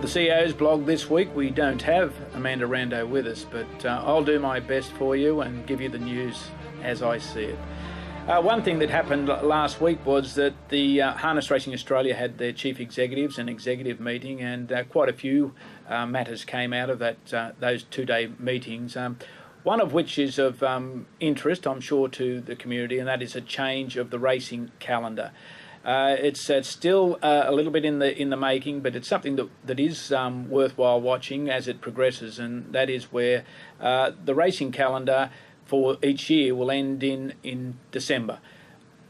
For the CEO's blog this week, we don't have Amanda Rando with us, but I'll do my best for you and give you the news as I see it. One thing that happened last week was that the Harness Racing Australia had their chief executives and executive meeting, and quite a few matters came out of that those two-day meetings. One of which is of interest, I'm sure, to the community, and that is a change of the racing calendar. It's still a little bit in the making, but it's something that is worthwhile watching as it progresses, and that is where the racing calendar for each year will end in December.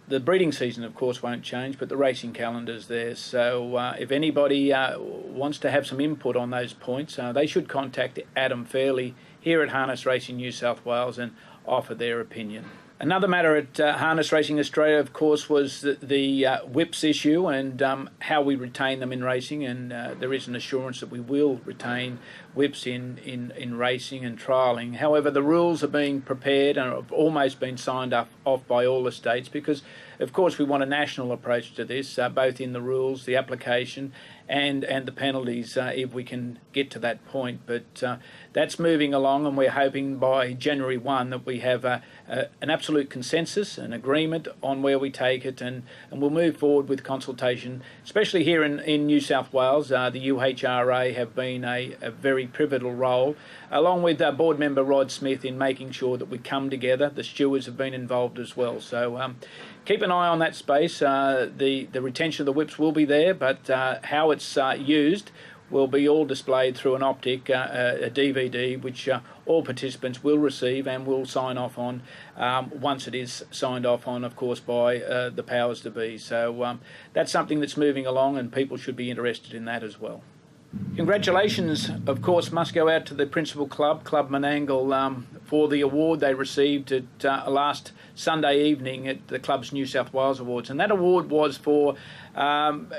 The breeding season, of course, won't change, but the racing calendar's there. So if anybody wants to have some input on those points, they should contact Adam Fairley here at Harness Racing New South Wales and offer their opinion. Another matter at Harness Racing Australia, of course, was the whips issue and how we retain them in racing, and there is an assurance that we will retain whips in racing and trialling. However, the rules are being prepared and have almost been signed off by all the states because, of course, we want a national approach to this, both in the rules, the application, and the penalties if we can get to that point. But that's moving along, and we're hoping by January 1 that we have an absolute consensus, an agreement on where we take it, and we'll move forward with consultation, especially here in New South Wales. The UHRA have been a very pivotal role, along with board member Rod Smith, in making sure that we come together. The stewards have been involved as well. So keep an eye on that space. The retention of the whips will be there, but how it's used will be all displayed through an optic, a DVD, which all participants will receive and will sign off on once it is signed off on, of course, by the powers to be. So that's something that's moving along, and people should be interested in that as well. Congratulations, of course, must go out to the principal club, Club Menangle, for the award they received at last Sunday evening at the club's New South Wales Awards. And that award was for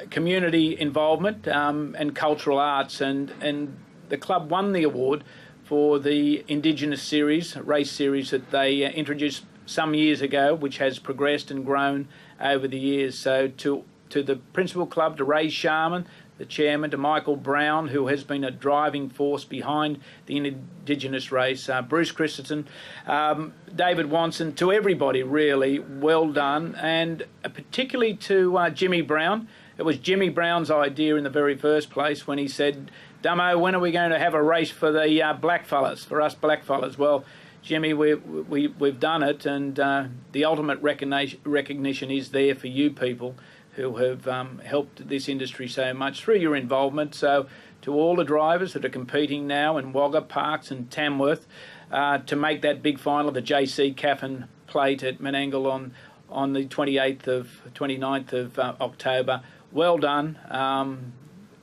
community involvement and cultural arts. And the club won the award for the Indigenous series, race series that they introduced some years ago, which has progressed and grown over the years. So to the principal club, to Ray Sharman, the chairman, to Michael Brown, who has been a driving force behind the Indigenous race, Bruce Christensen, David Watson, to everybody really, well done, and particularly to Jimmy Brown. It was Jimmy Brown's idea in the very first place when he said, "Dummo, when are we going to have a race for the blackfellas, for us blackfellas?" Well, Jimmy, we've done it, and the ultimate recognition is there for you people who have helped this industry so much through your involvement. So to all the drivers that are competing now in Wagga, Parkes and Tamworth to make that big final, the JC Caffin Plate at Menangle on the 29th of October, well done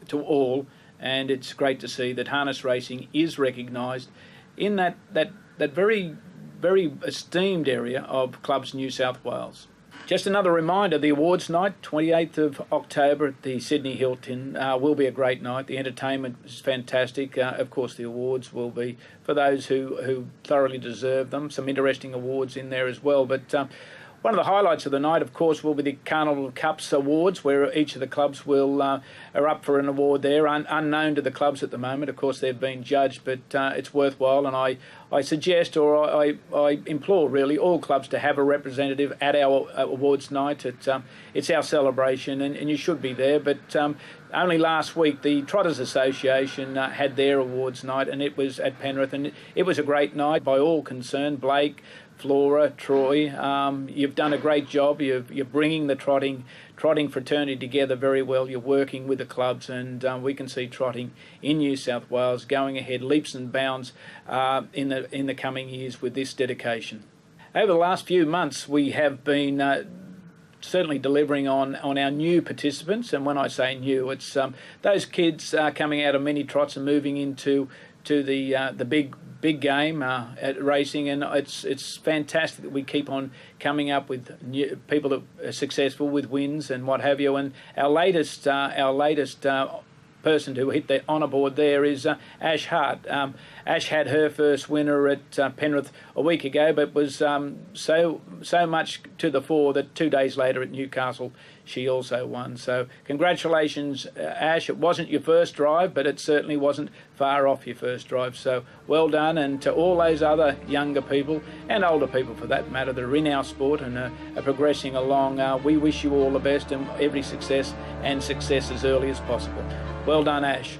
to all, and it's great to see that harness racing is recognised in that very, very esteemed area of Clubs New South Wales. Just another reminder, the awards night, 28th of October at the Sydney Hilton, will be a great night. The entertainment is fantastic. Of course, the awards will be for those who thoroughly deserve them. Some interesting awards in there as well. But one of the highlights of the night, of course, will be the Carnival Cups Awards, where each of the clubs are up for an award there, unknown to the clubs at the moment. Of course, they've been judged, but it's worthwhile, and I suggest, or I implore really, all clubs to have a representative at our awards night. It's our celebration, and you should be there. But only last week, the Trotters Association had their awards night, and it was at Penrith, and it was a great night by all concerned. Blake, Flora, Troy, you've done a great job. You're bringing the trotting fraternity together very well. You're working with the clubs, and we can see trotting in New South Wales going ahead leaps and bounds in the coming years with this dedication. Over the last few months, we have been certainly delivering on our new participants, and when I say new, it's those kids coming out of mini trots and moving into the big game at racing, and it's fantastic that we keep on coming up with new people that are successful with wins and what have you. And our latest person who hit the honour board there is Ash Hart. Ash had her first winner at Penrith a week ago, but was so much to the fore that 2 days later at Newcastle she also won. So congratulations, Ash. It wasn't your first drive, but it certainly wasn't far off your first drive. So well done, and to all those other younger people and older people for that matter that are in our sport and are progressing along, we wish you all the best and every success, and success as early as possible. Well done, Ash.